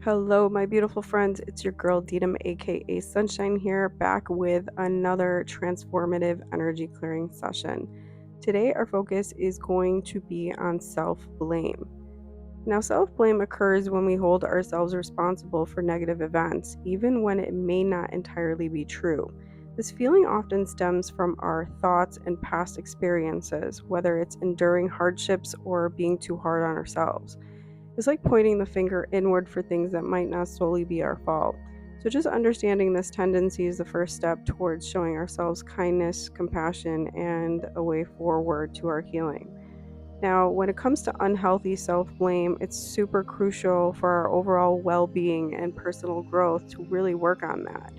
Hello, my beautiful friends. It's your girl, Deedam, aka Sunshine, here, back with another transformative energy clearing session. Today, our focus is going to be on self blame. Now, self blame occurs when we hold ourselves responsible for negative events, even when it may not entirely be true. This feeling often stems from our thoughts and past experiences, whether it's enduring hardships or being too hard on ourselves. It's like pointing the finger inward for things that might not solely be our fault. So, just understanding this tendency is the first step towards showing ourselves kindness, compassion, and a way forward to our healing. Now, when it comes to unhealthy self blame, it's super crucial for our overall well being and personal growth to really work on that.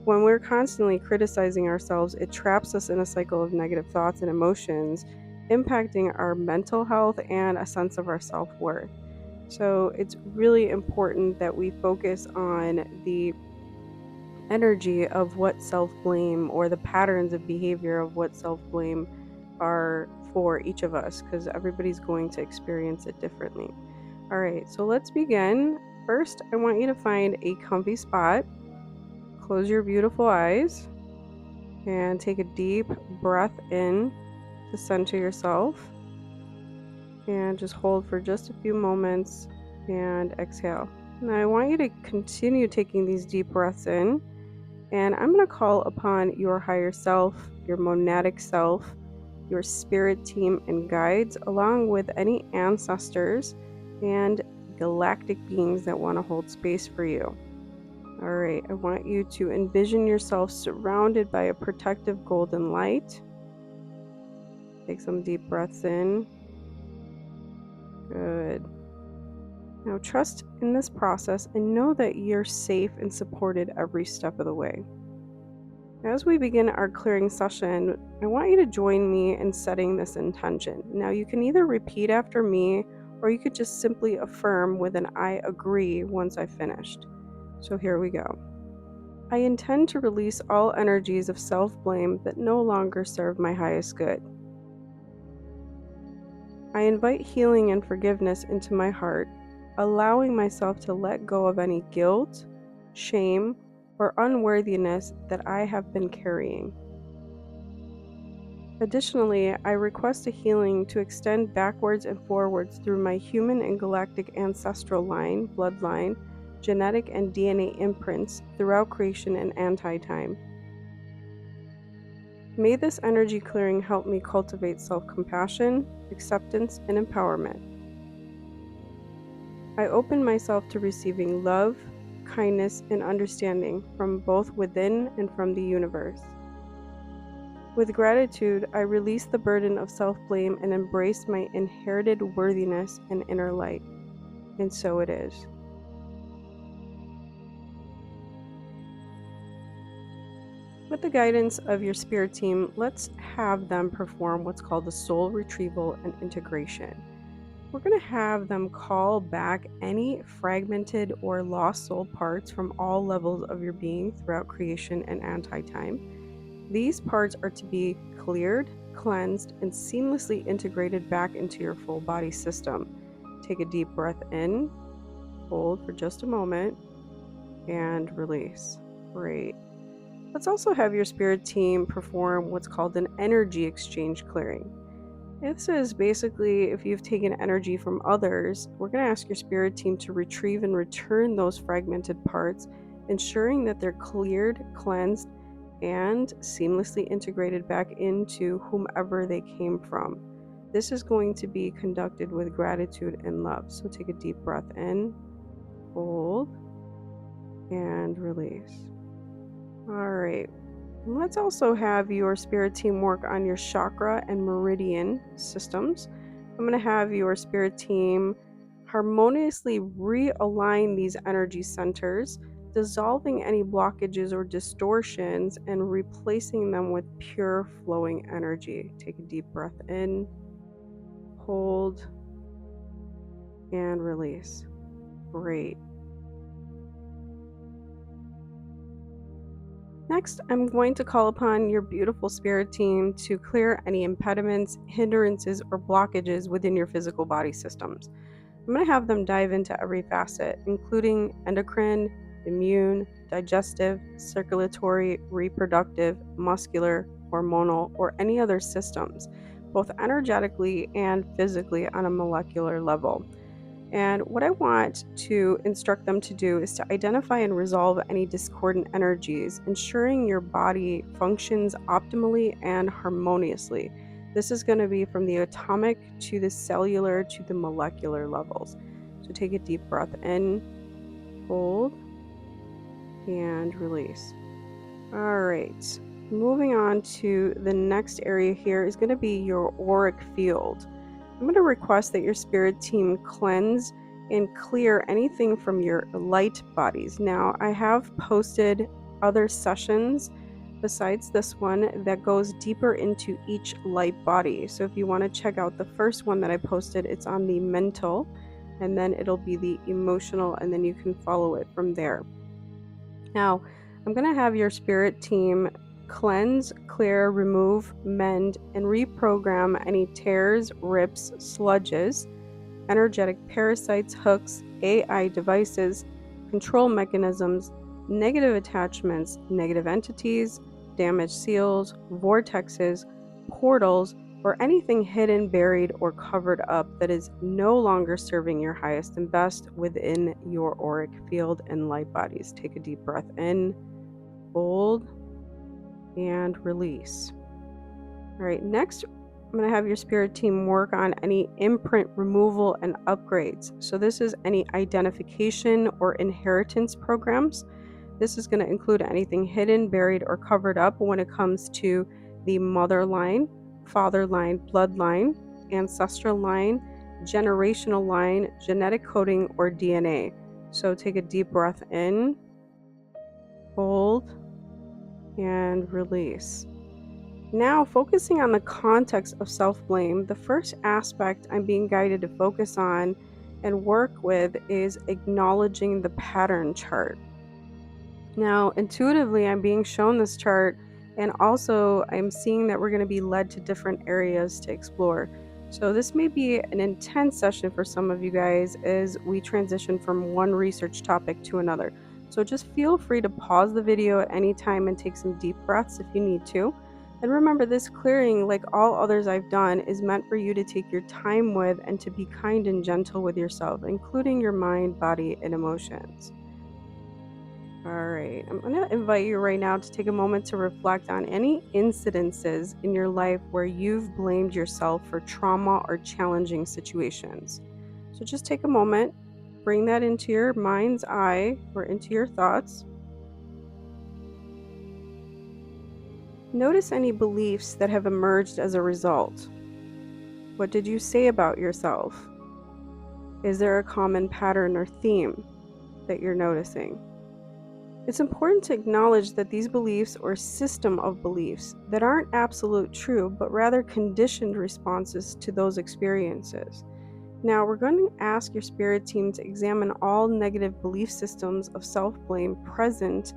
When we're constantly criticizing ourselves, it traps us in a cycle of negative thoughts and emotions, impacting our mental health and a sense of our self worth. So it's really important that we focus on the energy of what self blame or the patterns of behavior of what self blame are for each of us because everybody's going to experience it differently. All right, so let's begin. First, I want you to find a comfy spot, close your beautiful eyes, and take a deep breath in to center yourself. And just hold for just a few moments and exhale. Now, I want you to continue taking these deep breaths in, and I'm going to call upon your higher self, your monadic self, your spirit team and guides, along with any ancestors and galactic beings that want to hold space for you. All right, I want you to envision yourself surrounded by a protective golden light. Take some deep breaths in. Good. Now, trust in this process and know that you're safe and supported every step of the way. As we begin our clearing session, I want you to join me in setting this intention. Now, you can either repeat after me or you could just simply affirm with an I agree once I've finished. So, here we go. I intend to release all energies of self blame that no longer serve my highest good. I invite healing and forgiveness into my heart, allowing myself to let go of any guilt, shame, or unworthiness that I have been carrying. Additionally, I request a healing to extend backwards and forwards through my human and galactic ancestral line, bloodline, genetic and DNA imprints throughout creation and anti-time. May this energy clearing help me cultivate self-compassion, acceptance, and empowerment. I open myself to receiving love, kindness, and understanding from both within and from the universe. With gratitude, I release the burden of self-blame and embrace my inherited worthiness and inner light. And so it is. With the guidance of your spirit team, let's have them perform what's called the soul retrieval and integration. We're going to have them call back any fragmented or lost soul parts from all levels of your being throughout creation and anti-time. These parts are to be cleared, cleansed, and seamlessly integrated back into your full body system. Take a deep breath in, hold for just a moment, and release. Great. Let's also have your spirit team perform what's called an energy exchange clearing. This is basically if you've taken energy from others, we're going to ask your spirit team to retrieve and return those fragmented parts, ensuring that they're cleared, cleansed, and seamlessly integrated back into whomever they came from. This is going to be conducted with gratitude and love. So take a deep breath in, hold, and release. All right. Let's also have your spirit team work on your chakra and meridian systems. I'm going to have your spirit team harmoniously realign these energy centers, dissolving any blockages or distortions and replacing them with pure flowing energy. Take a deep breath in, hold, and release. Great. Next, I'm going to call upon your beautiful spirit team to clear any impediments, hindrances, or blockages within your physical body systems. I'm I'm going to have them dive into every facet, including endocrine, immune, digestive, circulatory, reproductive, muscular, hormonal, or any other systems, both energetically and physically on a molecular level. And what I want to instruct them to do is to identify and resolve any discordant energies, ensuring your body functions optimally and harmoniously. This is going to be from the atomic to the cellular to the molecular levels. So take a deep breath in, hold, and release. All right. Moving on to the next area here is going to be your auric field. I'm going to request that your spirit team cleanse and clear anything from your light bodies. Now, I have posted other sessions besides this one that goes deeper into each light body. So if you want to check out the first one that I posted, it's on the mental, and then it'll be the emotional, and then you can follow it from there. Now, I'm going to have your spirit team cleanse, clear, remove, mend, and reprogram any tears, rips, sludges, energetic parasites, hooks, AI devices, control mechanisms, negative attachments, negative entities, damaged seals, vortexes, portals, or anything hidden, buried, or covered up that is no longer serving your highest and best within your auric field and light bodies. Take a deep breath in, hold, and release. All right, next, I'm going to have your spirit team work on any imprint removal and upgrades. So, this is any identification or inheritance programs. This is going to include anything hidden, buried, or covered up when it comes to the mother line, father line, bloodline, ancestral line, generational line, genetic coding, or DNA. So, take a deep breath in, hold, and release. Now, focusing on the context of self-blame, the first aspect I'm being guided to focus on and work with is acknowledging the pattern chart. Now, intuitively, I'm being shown this chart, and also I'm seeing that we're going to be led to different areas to explore. So, this may be an intense session for some of you guys as we transition from one research topic to another. So, just feel free to pause the video at any time and take some deep breaths if you need to. And remember, this clearing, like all others I've done, is meant for you to take your time with and to be kind and gentle with yourself, including your mind, body, and emotions. All right, I'm going to invite you right now to take a moment to reflect on any incidences in your life where you've blamed yourself for trauma or challenging situations. So just take a moment, bring that into your mind's eye or into your thoughts. Notice any beliefs that have emerged as a result. What did you say about yourself? Is there a common pattern or theme that you're noticing? It's important to acknowledge that these beliefs or system of beliefs that aren't absolute true, but rather conditioned responses to those experiences. Now, we're going to ask your spirit team to examine all negative belief systems of self-blame present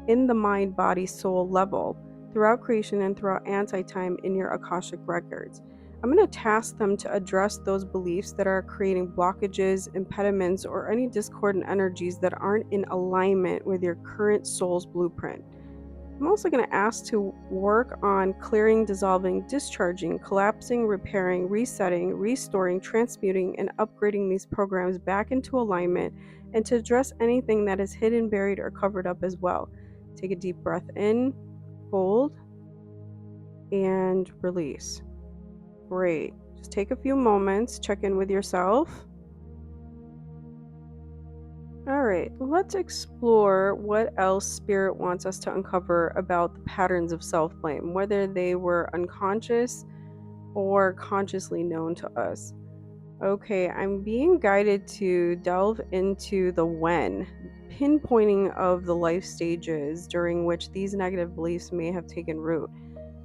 in the mind, body, soul level throughout creation and throughout anti-time in your Akashic records. I'm going to task them to address those beliefs that are creating blockages, impediments, or any discordant energies that aren't in alignment with your current soul's blueprint. I'm also going to ask to work on clearing, dissolving, discharging, collapsing, repairing, resetting, restoring, transmuting, and upgrading these programs back into alignment, and to address anything that is hidden, buried, or covered up as well. Take a deep breath in, hold, and release. Great. Just take a few moments, check in with yourself. All right, let's explore what else Spirit wants us to uncover about the patterns of self-blame, whether they were unconscious or consciously known to us. Okay, I'm being guided to delve into the when, pinpointing of the life stages during which these negative beliefs may have taken root.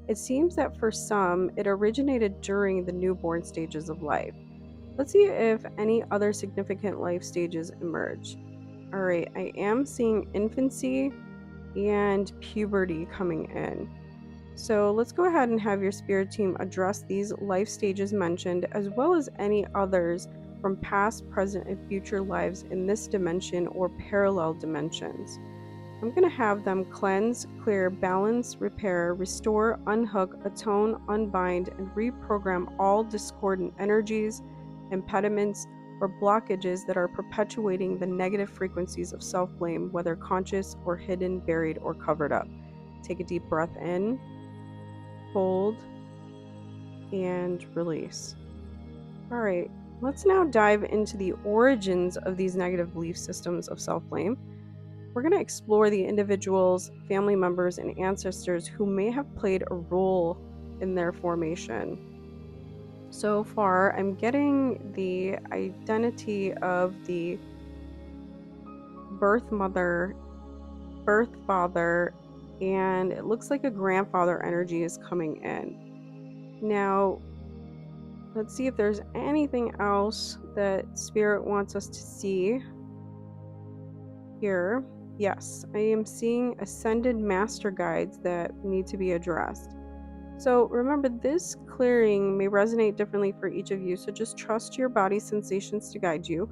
It seems that for some, it originated during the newborn stages of life. Let's see if any other significant life stages emerge. All right, I am seeing infancy and puberty coming in. So let's go ahead and have your spirit team address these life stages mentioned, as well as any others from past, present, and future lives in this dimension or parallel dimensions. I'm going to have them cleanse, clear, balance, repair, restore, unhook, atone, unbind, and reprogram all discordant energies, impediments, or blockages that are perpetuating the negative frequencies of self-blame, whether conscious or hidden, buried, or covered up. Take a deep breath in, hold, and release. All right, let's now dive into the origins of these negative belief systems of self-blame. We're going to explore the individuals, family members, and ancestors who may have played a role in their formation. So far, I'm getting the identity of the birth mother, birth father, and it looks like a grandfather energy is coming in. Now, let's see if there's anything else that Spirit wants us to see here. Yes, I am seeing ascended master guides that need to be addressed. So remember, this clearing may resonate differently for each of you, so just trust your body's sensations to guide you.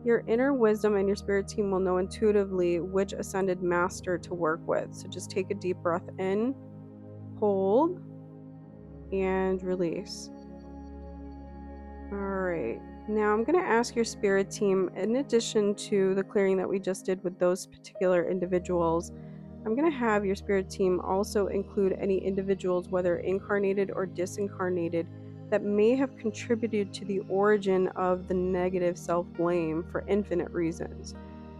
Your inner wisdom and your spirit team will know intuitively which ascended master to work with. So just take a deep breath in, hold, and release. All right. Now I'm going to ask your spirit team, in addition to the clearing that we just did with those particular individuals, I'm going to have your spirit team also include any individuals, whether incarnated or disincarnated, that may have contributed to the origin of the negative self-blame for infinite reasons.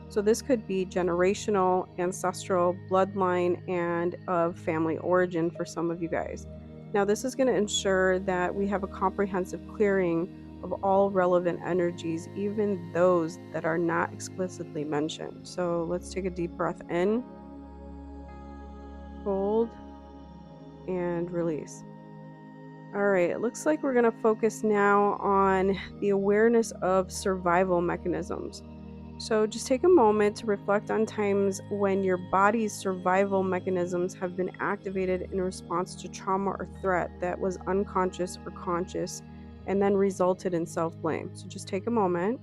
So this could be generational, ancestral, bloodline, and of family origin for some of you guys. Now this is going to ensure that we have a comprehensive clearing of all relevant energies, even those that are not explicitly mentioned. So let's take a deep breath in, hold, and release. All right, it looks like we're going to focus now on the awareness of survival mechanisms. So just take a moment to reflect on times when your body's survival mechanisms have been activated in response to trauma or threat that was unconscious or conscious and then resulted in self-blame. So just take a moment.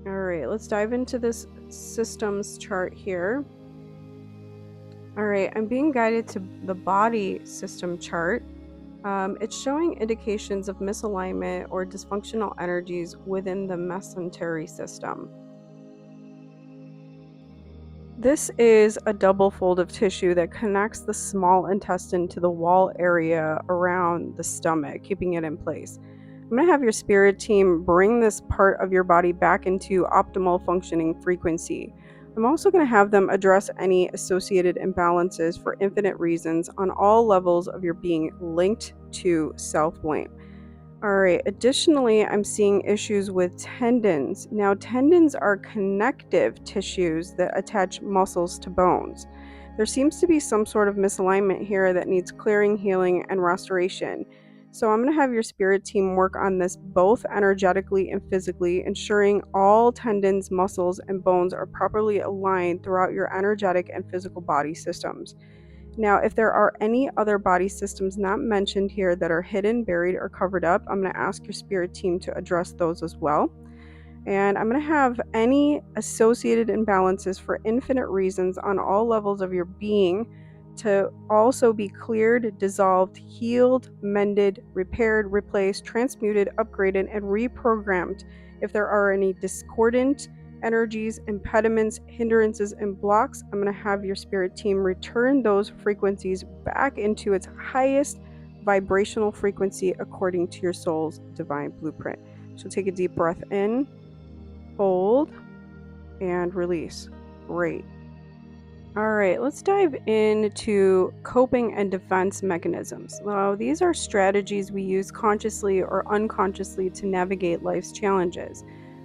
All right, let's dive into this systems chart here. All right, I'm being guided to the body system chart. It's showing indications of misalignment or dysfunctional energies within the mesentery system. This is a double fold of tissue that connects the small intestine to the wall area around the stomach, keeping it in place. I'm going to have your spirit team bring this part of your body back into optimal functioning frequency. I'm also going to have them address any associated imbalances for infinite reasons on all levels of your being linked to self-blame. All right. Additionally, I'm seeing issues with tendons. Now, tendons are connective tissues that attach muscles to bones. There seems to be some sort of misalignment here that needs clearing, healing, and restoration. So, I'm going to have your spirit team work on this both energetically and physically, ensuring all tendons, muscles, and bones are properly aligned throughout your energetic and physical body systems. Now, if there are any other body systems not mentioned here that are hidden, buried, or covered up, I'm going to ask your spirit team to address those as well. And I'm going to have any associated imbalances for infinite reasons on all levels of your being to also be cleared, dissolved, healed, mended, repaired, replaced, transmuted, upgraded, and reprogrammed if there are any discordant energies, impediments, hindrances, and blocks. I'm going to have your spirit team return those frequencies back into its highest vibrational frequency according to your soul's divine blueprint. So take a deep breath in, hold, and release. Great. All right, let's dive into coping and defense mechanisms. Now, these are strategies we use consciously or unconsciously to navigate life's challenges.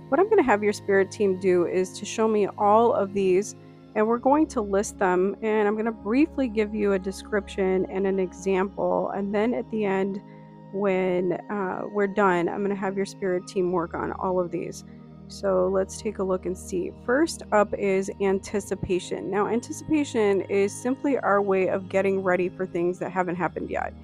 What I'm going to have your spirit team do is to show me all of these, and we're going to list them, and I'm going to briefly give you a description and an example, and then at the end, when we're done, I'm going to have your spirit team work on all of these. So let's take a look and see. First up is anticipation. Now, anticipation is simply our way of getting ready for things that haven't happened yet.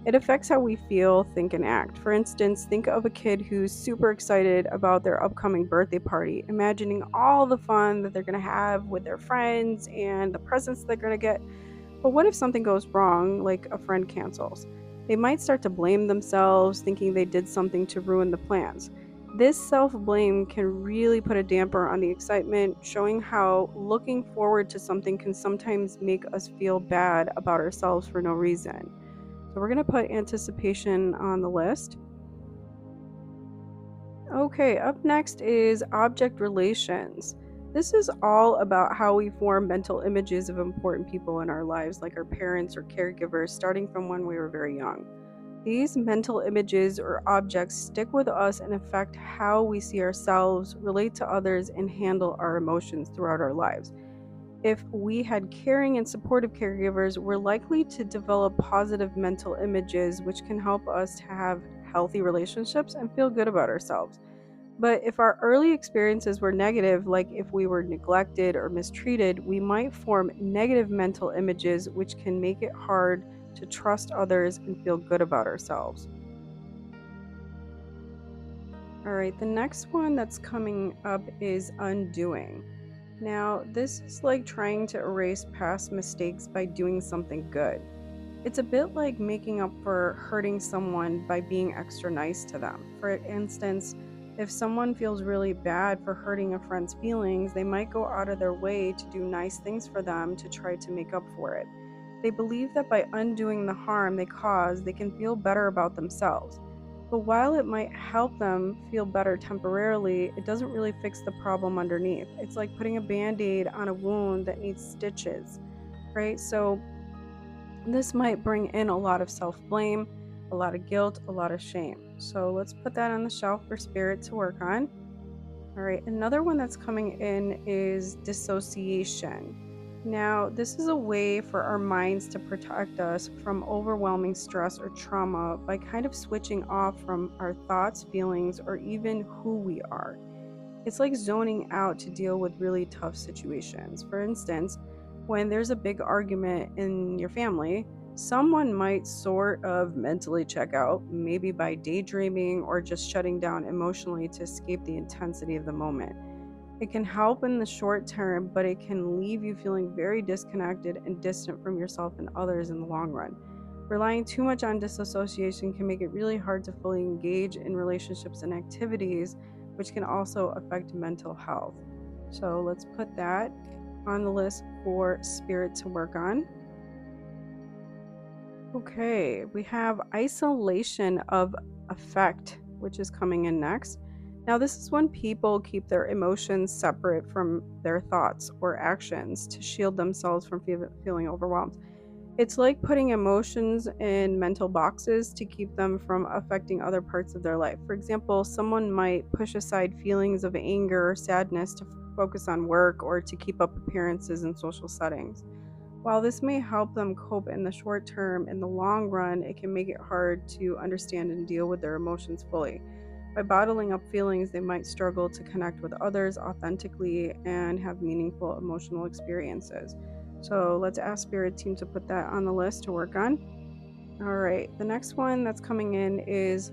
It affects how we feel, think, and act. For instance, think of a kid who's super excited about their upcoming birthday party, imagining all the fun that they're going to have with their friends and the presents they're going to get. But what if something goes wrong, like a friend cancels? They might start to blame themselves, thinking they did something to ruin the plans. This self blame can really put a damper on the excitement, showing how looking forward to something can sometimes make us feel bad about ourselves for no reason. So we're going to put anticipation on the list. Okay, up next is object relations. This is all about how we form mental images of important people in our lives, like our parents or caregivers, starting from when we were very young. These mental images or objects stick with us and affect how we see ourselves, relate to others, and handle our emotions throughout our lives. If we had caring and supportive caregivers, we're likely to develop positive mental images, which can help us to have healthy relationships and feel good about ourselves. But if our early experiences were negative, like if we were neglected or mistreated, we might form negative mental images, which can make it hard to trust others and feel good about ourselves. All right, the next one that's coming up is undoing. Now, this is like trying to erase past mistakes by doing something good. It's a bit like making up for hurting someone by being extra nice to them. For instance, if someone feels really bad for hurting a friend's feelings, they might go out of their way to do nice things for them to try to make up for it. They believe that by undoing the harm they caused, they can feel better about themselves. But while it might help them feel better temporarily, it doesn't really fix the problem underneath. It's like putting a band aid on a wound that needs stitches, right? So this might bring in a lot of self blame, a lot of guilt, a lot of shame. So let's put that on the shelf for spirit to work on. All right, another one that's coming in is dissociation. Now, this is a way for our minds to protect us from overwhelming stress or trauma by kind of switching off from our thoughts, feelings, or even who we are. It's like zoning out to deal with really tough situations. For instance, when there's a big argument in your family, someone might sort of mentally check out, maybe by daydreaming or just shutting down emotionally to escape the intensity of the moment. It can help in the short term, but it can leave you feeling very disconnected and distant from yourself and others in the long run. Relying too much on disassociation can make it really hard to fully engage in relationships and activities, which can also affect mental health. So let's put that on the list for spirit to work on. Okay, we have isolation of affect, which is coming in next. Now, this is when people keep their emotions separate from their thoughts or actions to shield themselves from feeling overwhelmed. It's like putting emotions in mental boxes to keep them from affecting other parts of their life. For example, someone might push aside feelings of anger or sadness to focus on work or to keep up appearances in social settings. While this may help them cope in the short term, in the long run, it can make it hard to understand and deal with their emotions fully. By bottling up feelings, they might struggle to connect with others authentically and have meaningful emotional experiences. So let's ask Spirit Team to put that on the list to work on. All right, the next one that's coming in is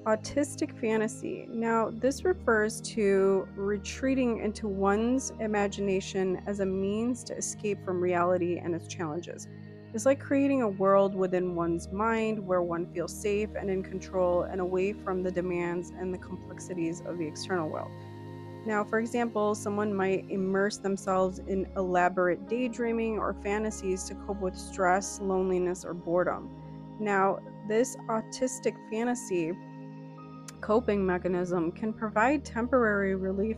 autistic fantasy. Now, this refers to retreating into one's imagination as a means to escape from reality and its challenges. It's like creating a world within one's mind where one feels safe and in control and away from the demands and the complexities of the external world. Now, for example, someone might immerse themselves in elaborate daydreaming or fantasies to cope with stress, loneliness, or boredom. Now, this autistic fantasy coping mechanism can provide temporary relief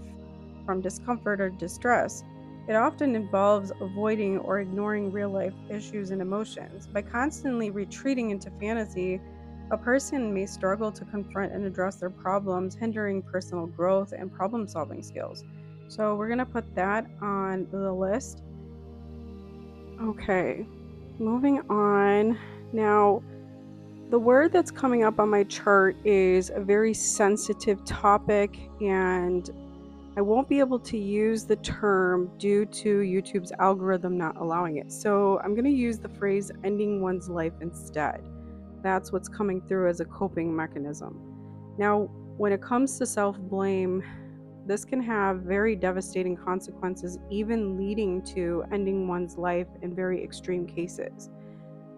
from discomfort or distress. It often involves avoiding or ignoring real life issues and emotions. By constantly retreating into fantasy, a person may struggle to confront and address their problems, hindering personal growth and problem solving skills. So, we're going to put that on the list. Okay, moving on. Now, the word that's coming up on my chart is a very sensitive topic, and I won't be able to use the term due to YouTube's algorithm not allowing it. So I'm going to use the phrase ending one's life instead. That's what's coming through as a coping mechanism. Now, when it comes to self blame, this can have very devastating consequences, even leading to ending one's life in very extreme cases.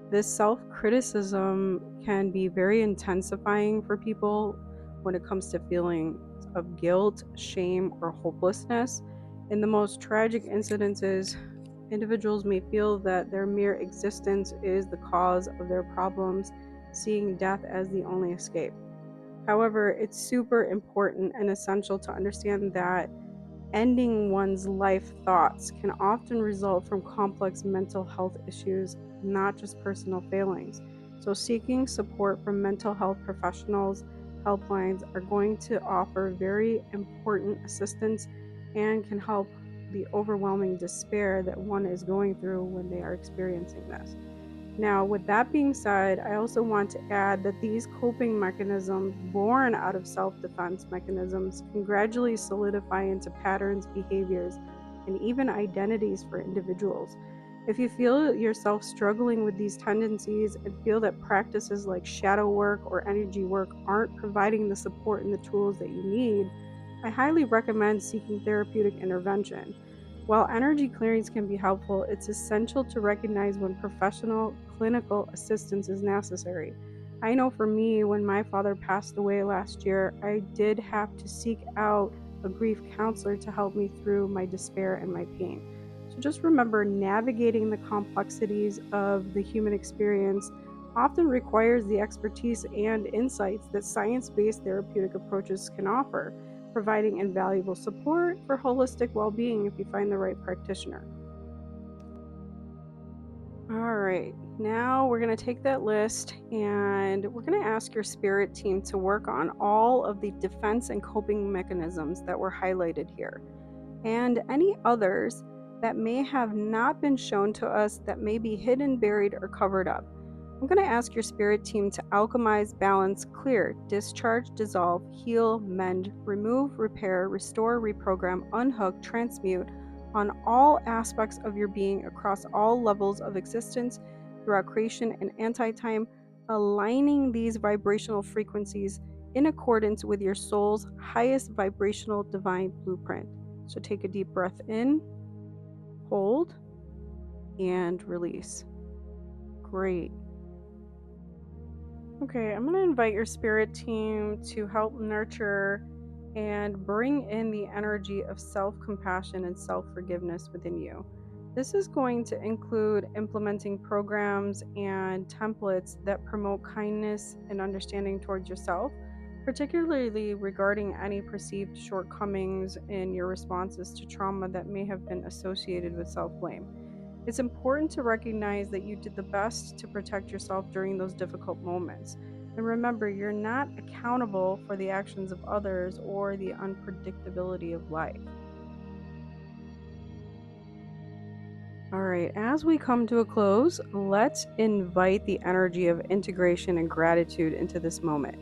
This self criticism can be very intensifying for people when it comes to feelings of guilt, shame, or hopelessness. In the most tragic incidences, individuals may feel that their mere existence is the cause of their problems, seeing death as the only escape. However, it's super important and essential to understand that ending one's life thoughts can often result from complex mental health issues, not just personal failings. So, seeking support from mental health professionals, helplines are going to offer very important assistance and can help the overwhelming despair that one is going through when they are experiencing this. Now, with that being said, I also want to add that these coping mechanisms, born out of self defense mechanisms, can gradually solidify into patterns, behaviors, and even identities for individuals. If you feel yourself struggling with these tendencies and feel that practices like shadow work or energy work aren't providing the support and the tools that you need, I highly recommend seeking therapeutic intervention. While energy clearings can be helpful, it's essential to recognize when professional clinical assistance is necessary. I know for me, when my father passed away last year, I did have to seek out a grief counselor to help me through my despair and my pain. So just remember, navigating the complexities of the human experience often requires the expertise and insights that science based therapeutic approaches can offer, providing invaluable support for holistic well being if you find the right practitioner. All right, now we're going to take that list and we're going to ask your spirit team to work on all of the defense and coping mechanisms that were highlighted here, and any others that may have not been shown to us that may be hidden, buried, or covered up. I'm going to ask your spirit team to alchemize, balance, clear, discharge, dissolve, heal, mend, remove, repair, restore, reprogram, unhook, transmute on all aspects of your being across all levels of existence throughout creation and anti time, aligning these vibrational frequencies in accordance with your soul's highest vibrational divine blueprint. So take a deep breath in, hold, and release. Great. Okay, I'm going to invite your spirit team to help nurture and bring in the energy of self compassion and self forgiveness within you. This is going to include implementing programs and templates that promote kindness and understanding towards yourself, particularly regarding any perceived shortcomings in your responses to trauma that may have been associated with self blame. It's important to recognize that you did the best to protect yourself during those difficult moments. And remember, you're not accountable for the actions of others or the unpredictability of life. All right, as we come to a close, let's invite the energy of integration and gratitude into this moment.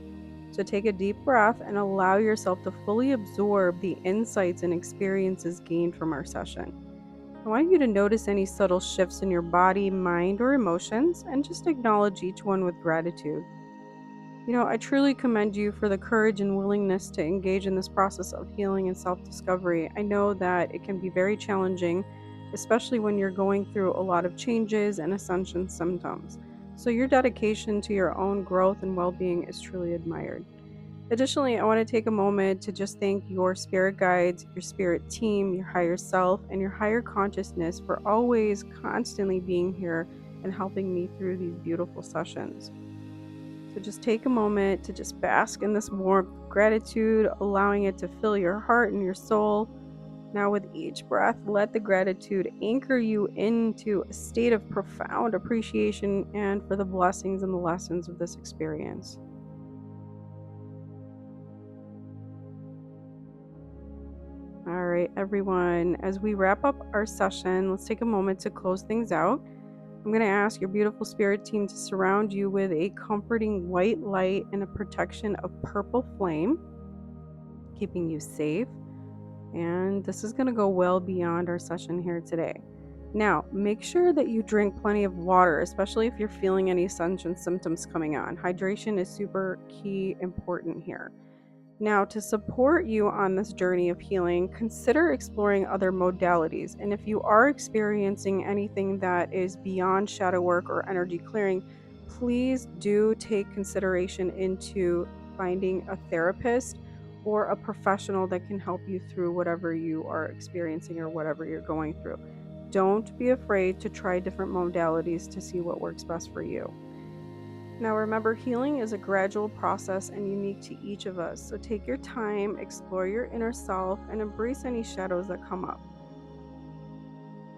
So take a deep breath and allow yourself to fully absorb the insights and experiences gained from our session. I want you to notice any subtle shifts in your body, mind, or emotions, and just acknowledge each one with gratitude. I truly commend you for the courage and willingness to engage in this process of healing and self discovery. I know that it can be very challenging, especially when you're going through a lot of changes and ascension symptoms. So, your dedication to your own growth and well being is truly admired. Additionally, I want to take a moment to just thank your spirit guides, your spirit team, your higher self, and your higher consciousness for always constantly being here and helping me through these beautiful sessions. So just take a moment to just bask in this warmth, gratitude, allowing it to fill your heart and your soul. Now, with each breath, let the gratitude anchor you into a state of profound appreciation and for the blessings and the lessons of this experience. All right, everyone, as we wrap up our session, let's take a moment to close things out. I'm going to ask your beautiful spirit team to surround you with a comforting white light and a protection of purple flame, keeping you safe. And this is going to go well beyond our session here today. Now, make sure that you drink plenty of water, especially if you're feeling any ascension symptoms coming on. Hydration is super key important here. Now, to support you on this journey of healing, consider exploring other modalities. And if you are experiencing anything that is beyond shadow work or energy clearing, please do take consideration into finding a therapist or a professional that can help you through whatever you are experiencing or whatever you're going through. Don't be afraid to try different modalities to see what works best for you. Now, remember, healing is a gradual process and unique to each of us. So take your time, explore your inner self, and embrace any shadows that come up.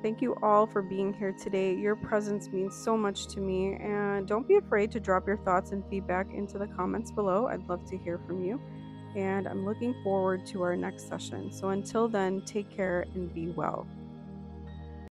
Thank you all for being here today. Your presence means so much to me. And don't be afraid to drop your thoughts and feedback into the comments below. I'd love to hear from you. And I'm looking forward to our next session. So until then, take care and be well.